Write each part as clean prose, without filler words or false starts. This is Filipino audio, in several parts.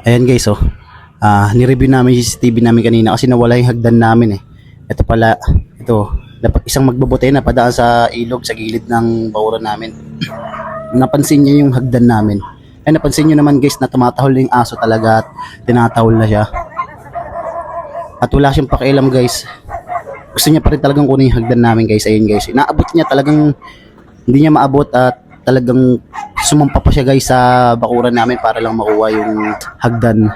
Ayan guys, oh. Ni-review namin yung CCTV namin kanina kasi nawala yung hagdan namin eh. Ito pala, ito, dapat isang magbabote na padaan sa ilog sa gilid ng bakuran namin. Napansin niya yung hagdan namin. Ay napansin niyo naman guys na tumatahol na yung aso talaga at tinatahol na siya. At wala siyang pakialam guys. Gusto niya pa rin talagang kunin yung hagdan namin guys. Ayun guys, inaabot niya talagang hindi niya maabot at talagang sumampa pa siya guys sa bakuran namin para lang makuha yung hagdan.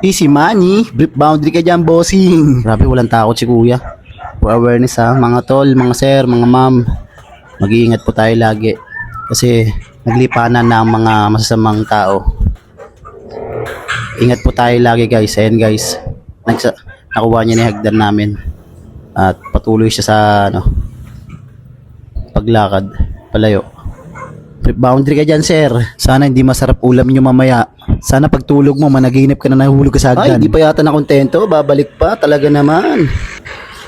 Easy money, brief boundary ka dyan bossing. Grabe walang takot si kuya. For awareness ha, mga tol, mga sir, mga ma'am. Mag-iingat po tayo lagi. Kasi naglipanan na ang mga masasamang tao. Ingat po tayo lagi guys. Ayan guys, nakuha niya na yung hagdan namin. At patuloy siya sa paglakad, palayo. Brief boundary ka dyan sir. Sana hindi masarap ulam nyo mamaya. Sana pagtulog mo, managinip ka na nahulog ka sa hagdan. Ay, di pa yata na kontento. Babalik pa. Talaga naman.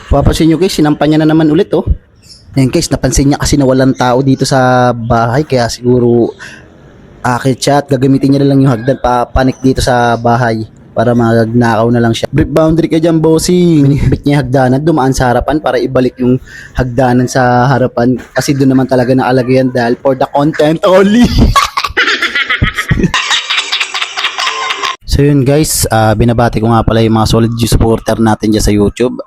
Papansin nyo guys, sinampan niya na naman ulit oh. Ayan guys, napansin niya kasi na walang tao dito sa bahay. Kaya siguro akit siya at gagamitin niya na lang yung hagdan. Papanik dito sa bahay para magnakaw na lang siya. Brief boundary ka dyan bossing. Binikbit niya yung hagdanan, dumaan sa harapan para ibalik yung hagdanan sa harapan. Kasi doon naman talaga nakalagay yan dahil for the content only. So yun guys, binabati ko nga pala yung mga solid supporter natin dyan sa YouTube.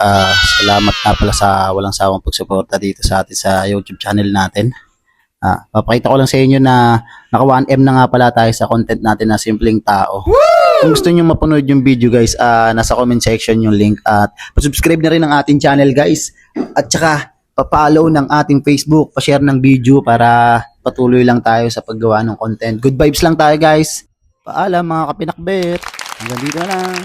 Salamat nga pala sa walang sawang pagsuporta dito sa atin sa YouTube channel natin. Papakita ko lang sa inyo na naka 1M na nga pala tayo sa content natin na simpleng tao. Woo! Kung gusto nyo mapanood yung video guys, nasa comment section yung link. At pa-subscribe na rin ang ating channel guys. At saka pa-follow ng ating Facebook, pa-share ng video para patuloy lang tayo sa paggawa ng content. Good vibes lang tayo guys. Paalam mga kapinakbet. Hanggang dito na lang.